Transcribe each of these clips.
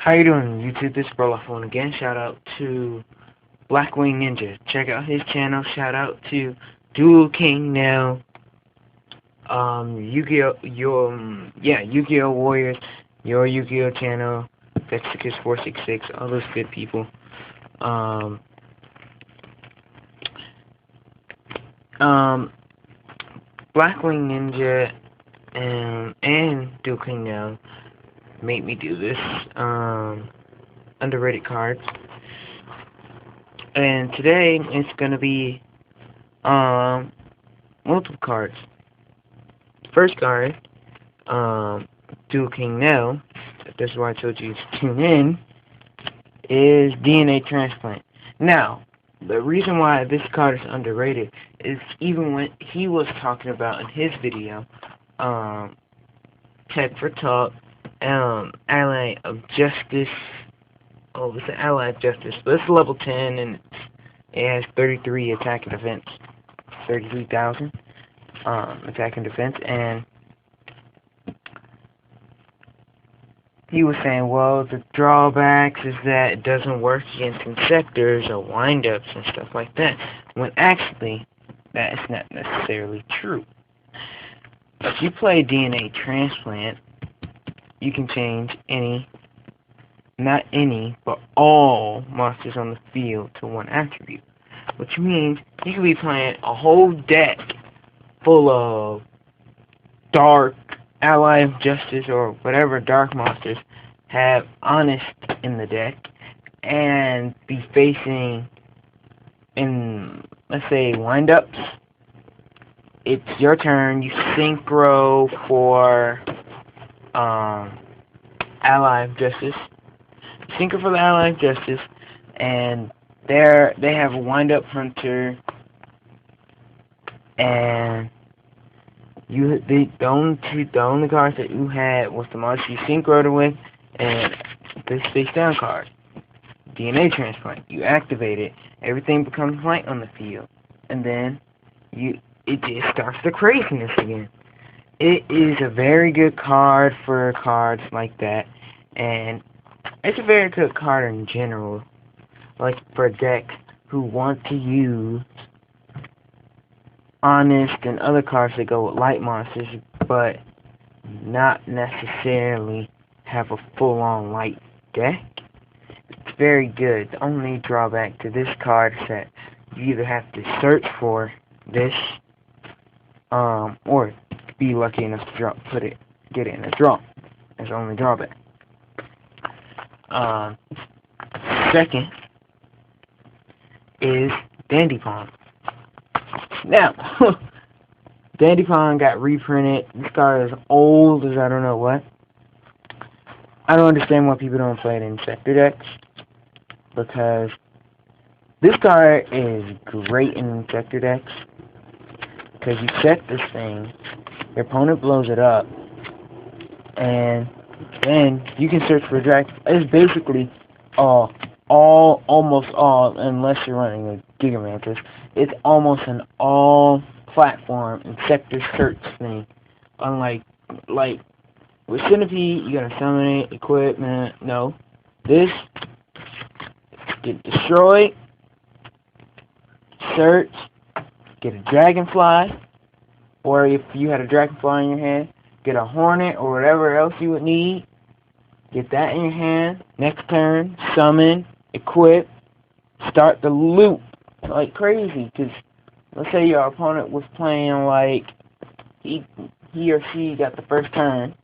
How you doing, YouTube? This is Brolophone again. Shout out to Blackwing Ninja. Check out his channel. Shout out to Dual King Now. Yu-Gi-Oh! Yu-Gi-Oh! Warriors. Your Yu-Gi-Oh! Channel. Vexicus466. All those good people. Um, um, Blackwing Ninja and Dual King Now make me do this. Underrated cards. And today it's gonna be multiple cards. First card, Dual King Now, this is why I told you to tune in, is DNA Transplant. Now, the reason why this card is underrated is even when he was talking about in his video, Tech for Talk, Ally of Justice. Oh, it's an Ally of Justice, but it's level 10 and it has 33 attack and defense, 33,000 attack and defense. And he was saying, well, the drawbacks is that it doesn't work against insectors or windups and stuff like that. When actually, that is not necessarily true. If you play DNA Transplant, you can change not any, but all monsters on the field to one attribute. Which means you could be playing a whole deck full of dark Ally of Justice or whatever dark monsters have Honest in the deck and be facing in, let's say, windups. It's your turn. You synchro for Ally of Justice. Synchro for the Ally of Justice, and they have a wind-up hunter, and the only cards that you had was the monster you synchroed with, and this face-down card, DNA Transplant. You activate it, everything becomes white on the field, and then it just starts the craziness again. It is a very good card for cards like that, and it's a very good card in general, like for decks who want to use Honest and other cards that go with light monsters, but not necessarily have a full-on light deck. It's very good. The only drawback to this card is that you either have to search for this, or be lucky enough to get it in a draw. That's the only drawback. Second is Dandipon. Now, Dandipon got reprinted. This card is old as I don't know what. I don't understand why people don't play it in sector decks, because this card is great in sector decks, because you set this thing, your opponent blows it up, and then you can search for a drag. It's basically almost all, unless you're running a Gigamantis, it's almost an all platform and sector search thing. Unlike with Centipede, you gotta summon it, equipment. No, this get destroyed, search, get a Dragonfly, or if you had a Dragonfly in your hand, get a Hornet or whatever else you would need. Get that in your hand. Next turn, summon, equip, start the loop like crazy. Because let's say your opponent was playing like he or she got the first turn,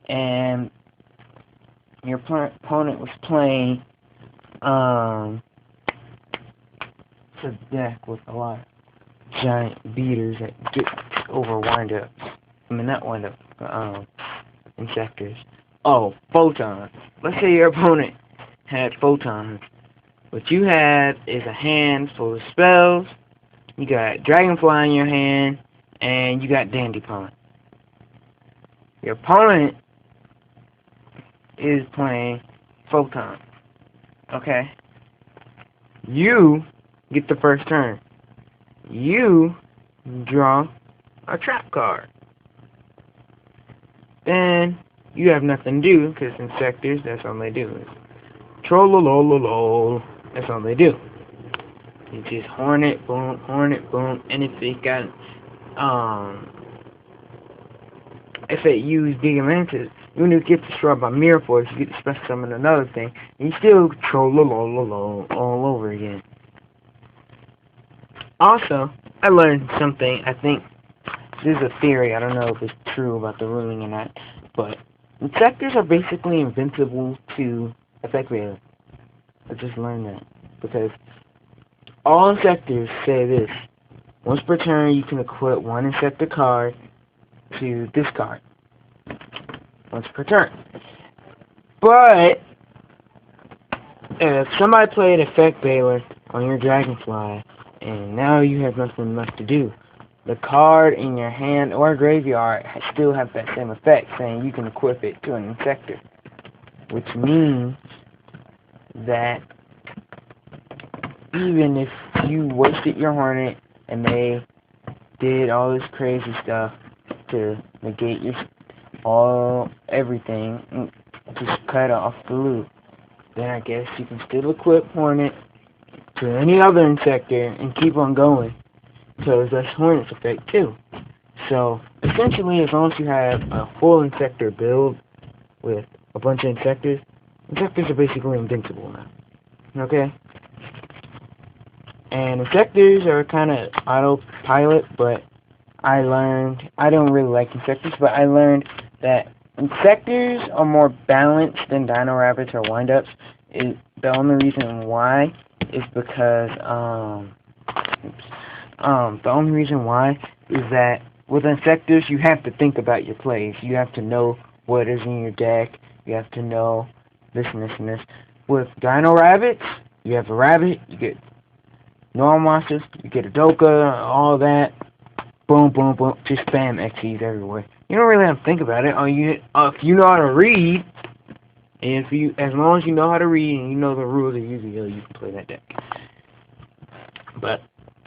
and your opponent was playing it's a deck with a lot of giant beaters that get over windups. I mean, not windups, insectors. Oh, photons. Let's say your opponent had photons. What you have is a hand full of spells. You got Dragonfly in your hand, and you got Dandipon. Your opponent is playing photons. Okay? You get the first turn. You draw a trap card. Then you have nothing to do, because insectors, that's all they do. Is troll-lol-lol-lol. That's all they do. You just horn it, boom, and if it use Gigamantis, even if you get destroyed by Mirror Force, you get to special summon another thing, and you still troll-lol-lol-lol all over again. Also, I learned something, I think, this is a theory, I don't know if it's true about the ruling or not, but insectors are basically invincible to Effect Veiler. I just learned that, because all insectors say this: once per turn, you can equip one insector card to this card. Once per turn. But if somebody played Effect Veiler on your Dragonfly, and now you have nothing left to do, the card in your hand or graveyard still have that same effect, saying you can equip it to an insector. Which means that even if you wasted your Hornet and they did all this crazy stuff to negate your everything, just cut off the loop, then I guess you can still equip Hornet to any other insector and keep on going, because that's Hornet's effect too. So essentially, as long as you have a full insector build with a bunch of insectors are basically invincible now. Okay? And insectors are kind of autopilot, but I don't really like insectors, but I learned that insectors are more balanced than Dino Rabbits or Windups. The only reason why is because, the only reason why is that with insectors, you have to think about your plays. You have to know what is in your deck. You have to know this and this and this. With Dino Rabbits, you have a rabbit, you get normal monsters, you get a Doka, all that. Boom, boom, boom. Just spam XEs everywhere. You don't really have to think about it. If you know how to read, and as long as you know how to read and you know the rules of Yu-Gi-Oh, you can play that deck. But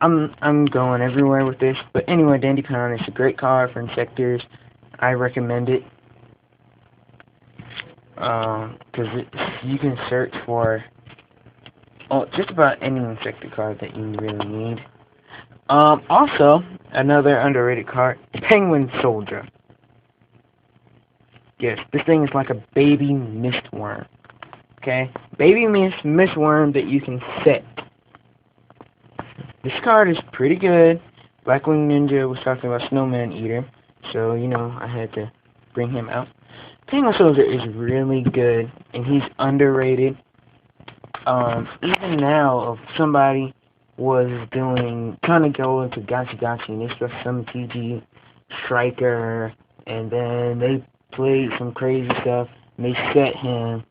I'm going everywhere with this. But anyway, Dandipon is a great card for insectors. I recommend it. Because you can search for just about any insector card that you really need. Also, another underrated card, Penguin Soldier. Yes, this thing is like a baby mistworm. Okay? Baby mistworm that you can set. This card is pretty good. Blackwing Ninja was talking about Snowman Eater, so, I had to bring him out. Penguin Soldier is really good, and he's underrated. Even now, if somebody was trying to go into Gachi, and they struck some TG Striker, and then they played some crazy stuff, and they set him,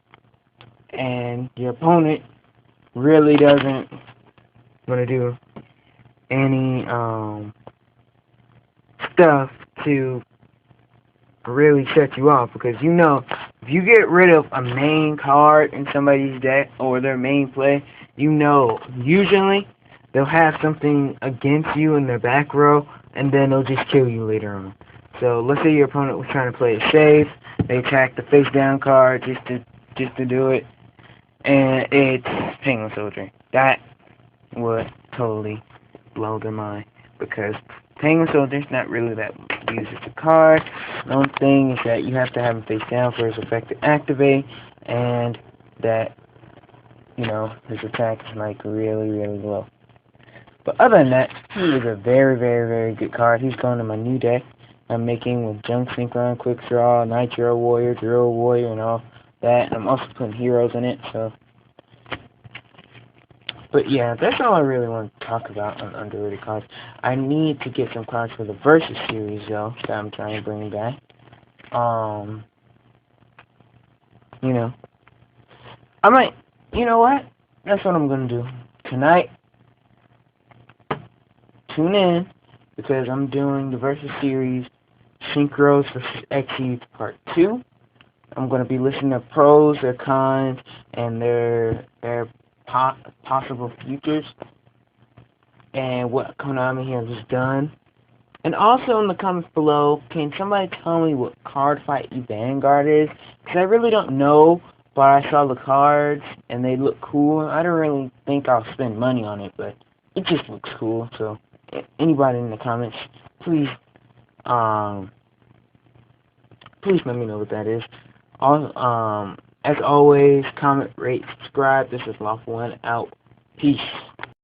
and your opponent really doesn't want to do any stuff to really set you off, because if you get rid of a main card in somebody's deck or their main play, usually they'll have something against you in their back row, and then they'll just kill you later on. So let's say your opponent was trying to play it safe, they attack the face down card just to do it, and it's Penguin Soldier. That would totally blow their mind, because Penguin Soldier's not really that used as a card. The only thing is that you have to have him face down for his effect to activate, and that, his attack is like really, really low. But other than that, he is a very, very, very good card. He's going to my new deck I'm making with Junk Synchron, Quick Draw, Nitro Warrior, Drill Warrior, and all that. I'm also putting heroes in it, so. But yeah, that's all I really want to talk about on underrated cards. I need to get some cards for the Versus series, though, that I'm trying to bring back. I might, what? That's what I'm going to do. Tonight, tune in, because I'm doing the Versus series, Synchros vs. Xyz Part 2. I'm going to be listening to pros, their cons, and their possible futures, and what Konami has done, And also in the comments below, can somebody tell me what card fight Vanguard is? Because I really don't know, but I saw the cards and they look cool. I don't really think I'll spend money on it, but it just looks cool. So anybody in the comments, please please let me know what that is. As always, comment, rate, subscribe. This is Lawful One out. Peace.